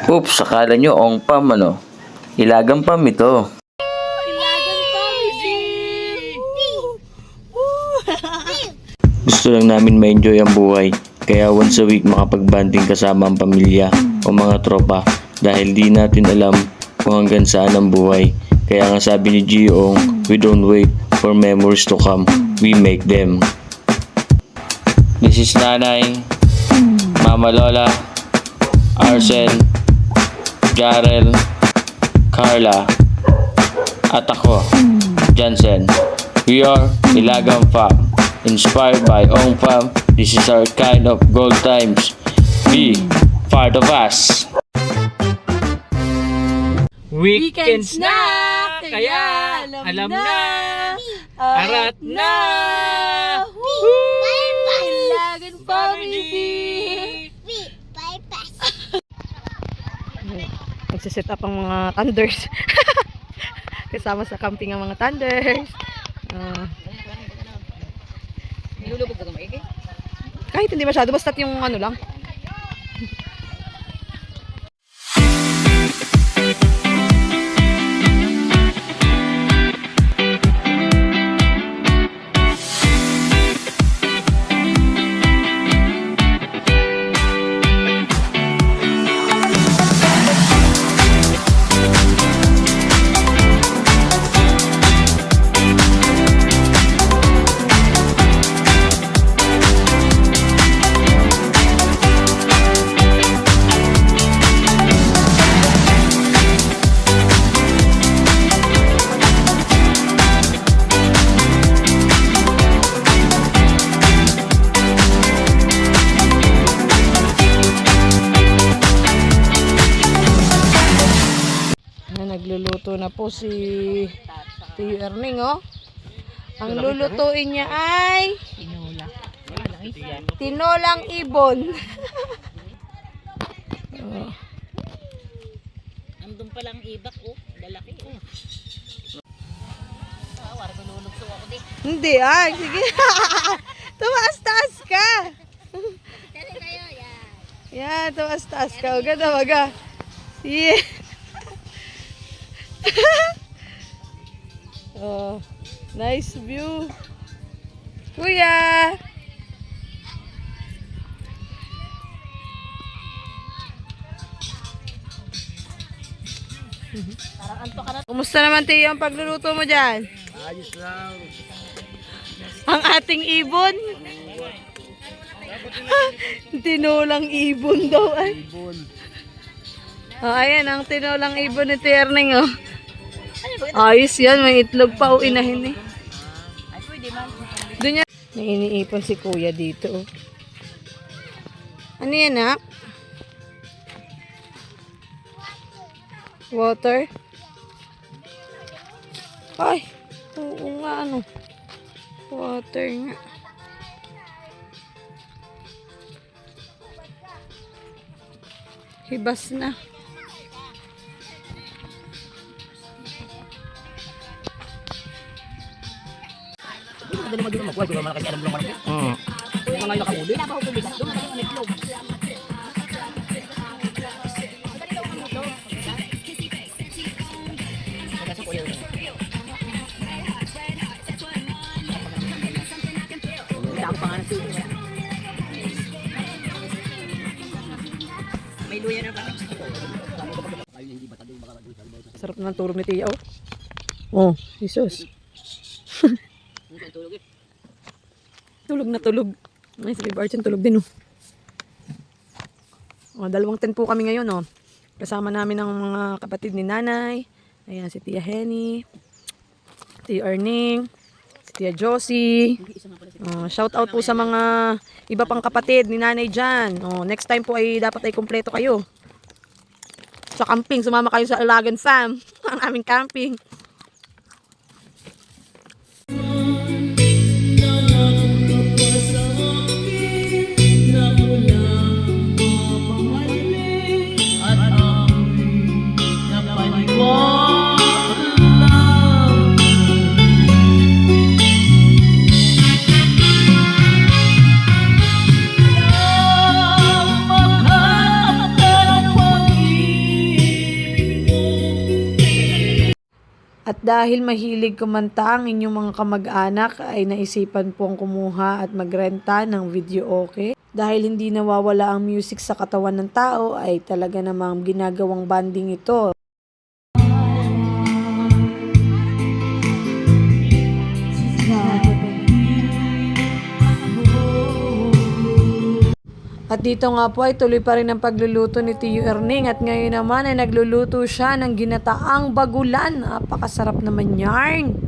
Oops, akala nyo ong pam ano? Ilagang pam ito. Gusto lang namin ma-enjoy ang buhay. Kaya once a week makapag-banding kasama ang pamilya o mga tropa dahil di natin alam kung hanggang saan ang buhay. Kaya nga sabi ni Giong, we don't wait for memories to come, we make them. This is Nanay, Mama Lola, Arcel, Jarel, Carla, at ako, Jansen. We are Ilagang Fam, inspired by Ong Fam. This is our kind of gold times. Be part of us. Weekend snack! Kaya alam na! Arat na! Ilagan family! Nagsiset up ang mga thunders. Kasama sa camping ang mga thunders. Nilulubog ka maigi? Kahit hindi masyado, basta't yung ano lang. Nagluluto na po si Tio Erning, oh. Ang lulutuin niya ay tinolang ibon. Andun palang ibak, oh. Lalaki, oh. Wala ko lulugso ako, di. Hindi, ay. Sige. Tumaas-taas ka. Kasi kayo, yan. Yan, tumaas-taas ka. Huwag na, wag ka. Yeah. Oh, nice view. Kuya. Kumusta naman, Tiyo, ang pagluluto mo dyan? Ayos lang. Ang ating ibon. Tinulang ibon daw ay. Ibon. Oh, ayan ang tinulang ibon ni Tiyo Erning, oh. Ayos yan, may itlog pa o inahin eh. Ay, pwede man. Doon yan. May iniipon si kuya dito, oh. Ano yan, ha? Water? Ay, oo nga, ano. Water nga. Hibas na. Madali magiging magkuhay. Kung malaki alam mo lang malaki. Kung mga nakahuli. Doon na tayo may itlog. May luya na kami. Sarap ng turog ni Tia, oh. Oh, Jesus. Tulog na tulog. Ay, si Babe Archen tulog din, oh. Oh, 2 tent po kami ngayon, oh. Kasama namin ang mga kapatid ni Nanay. Ayan, si Tia Henny, Tia Erning, si Tia Josie. Shout out po sa mga iba pang kapatid ni Nanay dyan. Oh, next time po ay dapat ay kumpleto kayo. Sa camping, sumama kayo sa Ilagan Fam. Ang aming camping. dahil mahilig kumanta ang inyong mga kamag-anak ay naisipan pong kumuha at magrenta ng video okay. Dahil hindi nawawala ang music sa katawan ng tao ay talaga namang ginagawang banding ito. At dito nga po ay tuloy pa rin ang pagluluto ni Tio Erning at ngayon naman ay nagluluto siya ng ginataang bagulan. Napakasarap naman yarn.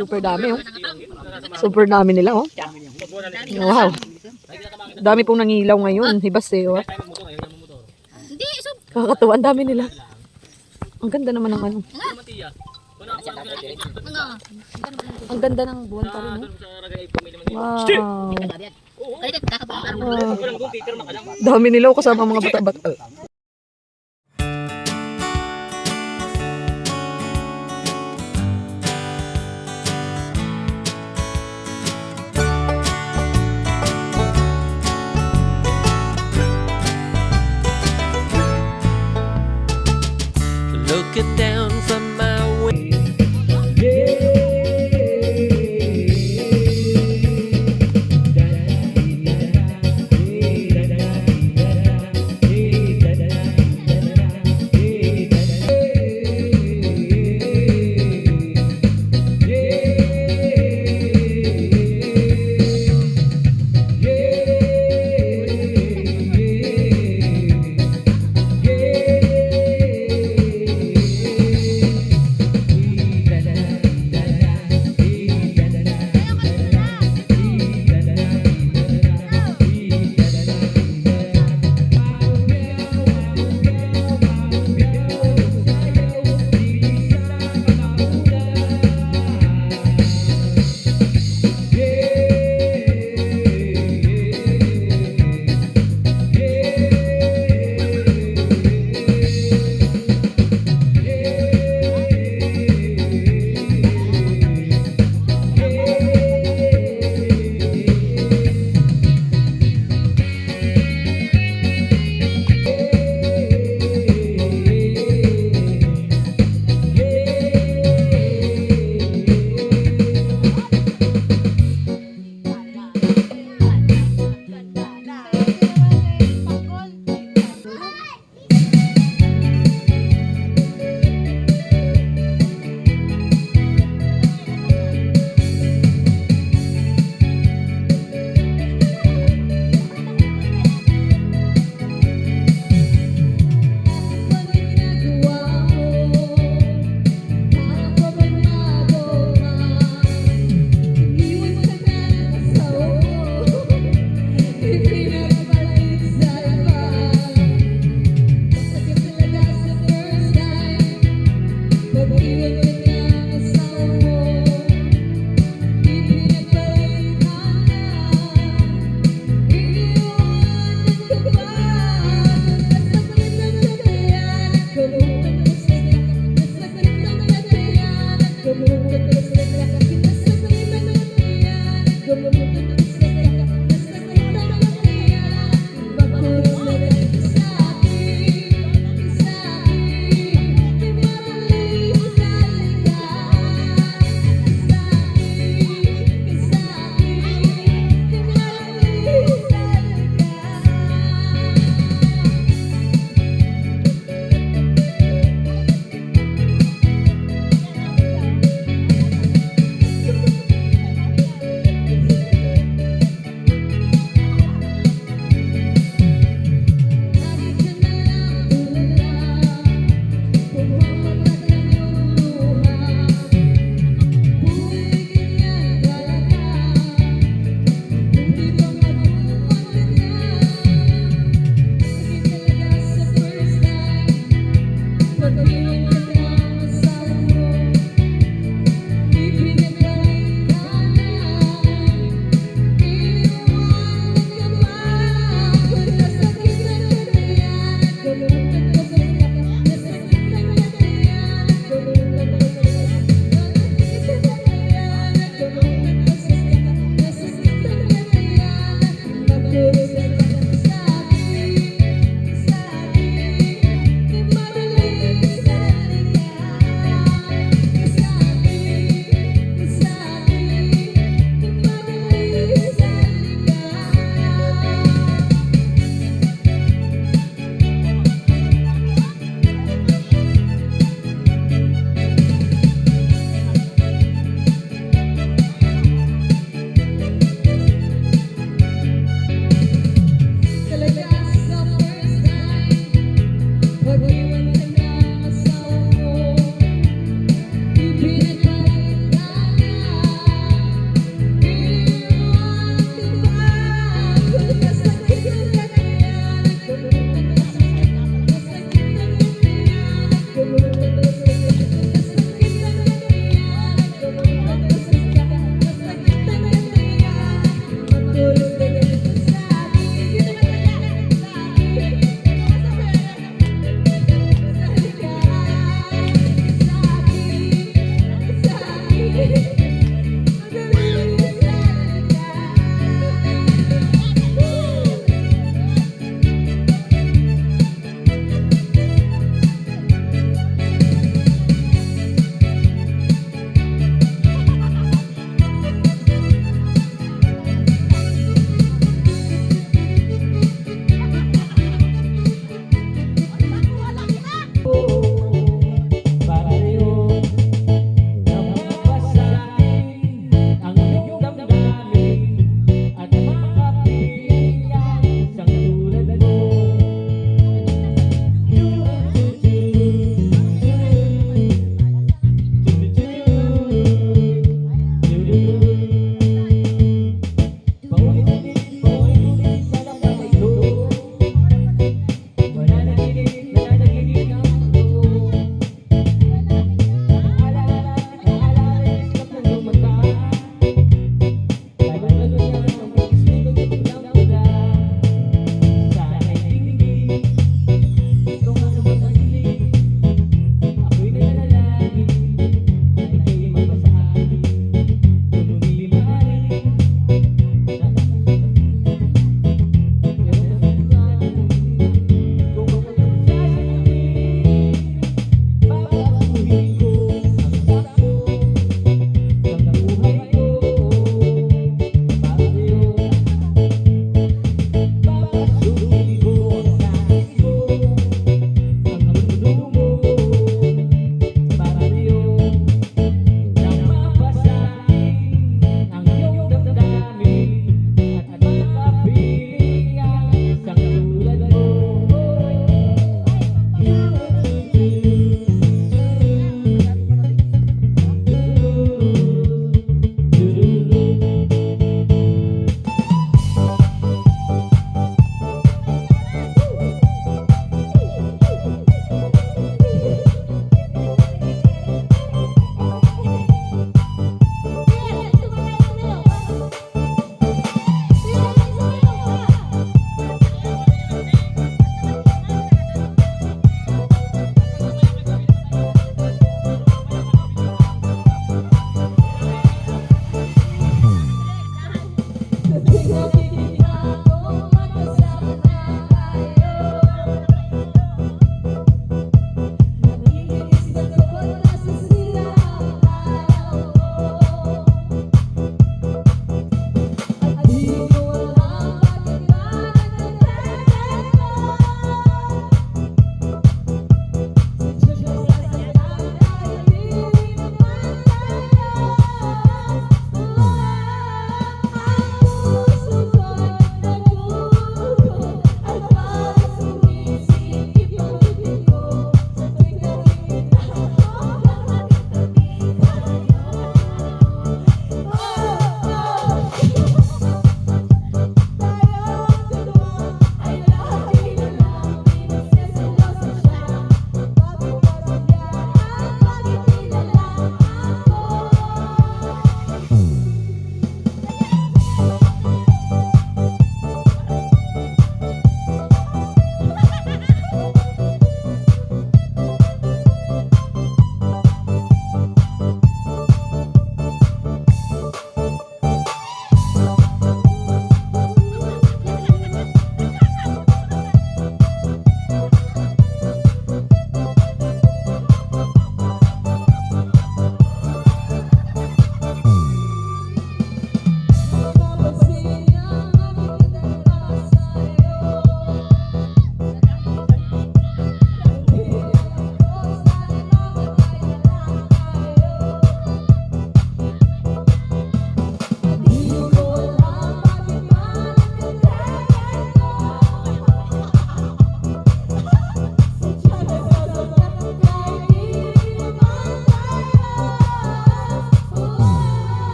Super dami oh. Super dami nila oh. Wow. Dami pong nangilaw ngayon. Hibas eh oh. Hindi, so, Kakatuwa, ang dami nila. Ang ganda naman ng ano. Ang ganda ng buwan pa rin oh. Wow. ay, kakabang Wow. Dami nila oh, kasama mga bata-bata. Looking down from my way.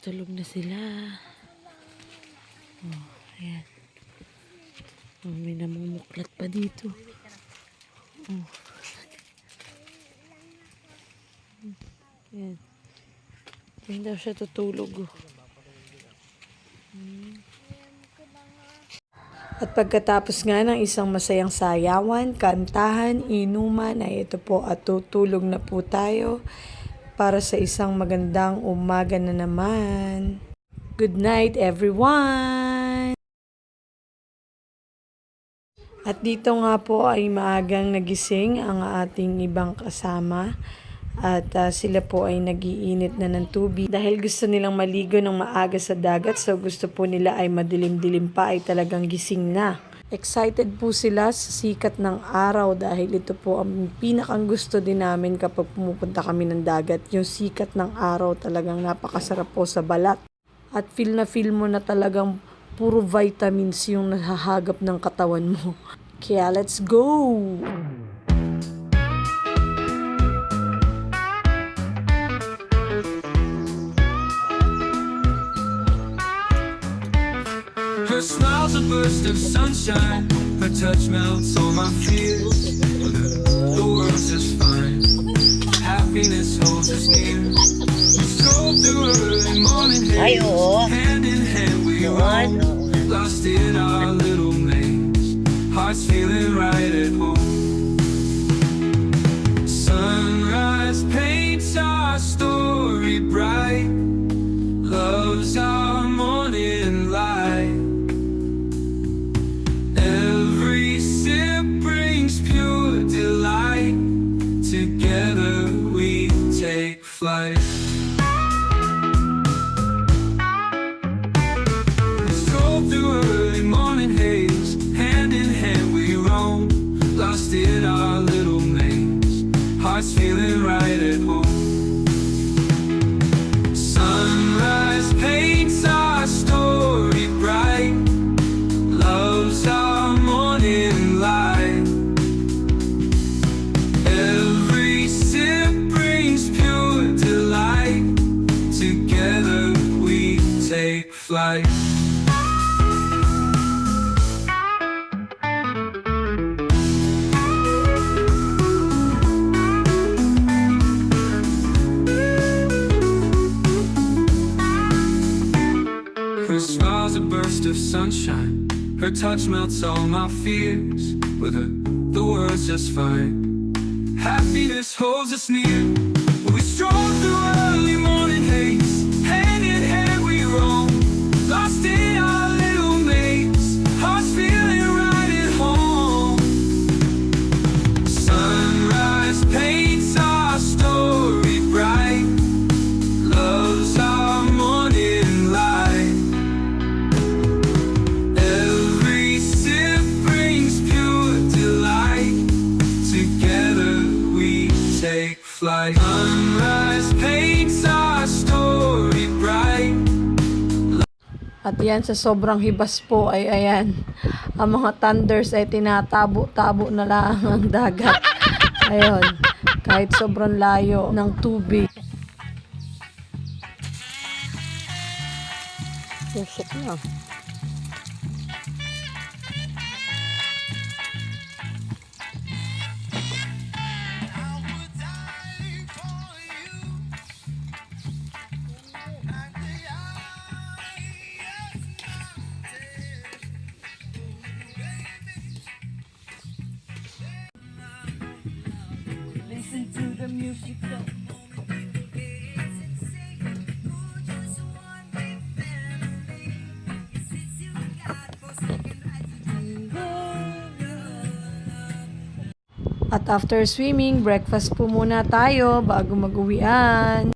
Tulog na sila. Oh, ayan. Oh, may namumuklat pa dito. Oh. Ayan. Ayan daw siya tutulog. Oh. At pagkatapos nga ng isang masayang sayawan, kantahan, inuman, ay ito po at tutulog na po tayo para sa isang magandang umaga na naman. Good night everyone! At dito nga po ay maagang nagising ang ating ibang kasama. At sila po ay nagiinit na ng tubig dahil gusto nilang maligo ng maaga sa dagat, so gusto po nila ay madilim-dilim pa ay talagang gising na. Excited po sila sa sikat ng araw dahil ito po ang pinakang gusto din namin kapag pumupunta kami ng dagat. Yung sikat ng araw talagang napakasarap po sa balat. At feel na feel mo na talagang puro vitamins yung nahahagap ng katawan mo. Kaya let's go! Her smile's a burst of sunshine. Her touch melts all my fears. The world's just fine. Happiness holds us near. We stroll through early morning haze. Hand in hand we roll. Lost in our little maze. Hearts feeling right at home. Sunrise paints our story bright. Love's our morning light. Every sip brings pure delight. Together we take flight. We stroll through early morning haze. Hand in hand we roam. Lost in our little maze. Hearts feeling right at home. Sunrise paints our story bright. Love's our morning light. Every sip brings pure delight. Together we take flight. Her smile's a burst of sunshine. Her touch melts all my fears. With her, the world's just fine. Happiness holds us near. We stroll through early morning haze. Hand in hand we roam. Lost in our little maze. Hearts feeling right at home. Sunrise paints our story bright. Love's our morning light. Every sip brings pure delight. Together we take flight. Sunrise paints our story bright. At yan, sa sobrang hibas po ay ayan, ang mga thunders ay tinatabo-tabo na lang ang dagat. Ayun, kahit sobrang layo ng tubig. Tusok na. Listen to the music. At after swimming, breakfast po muna tayo bago mag-uwian.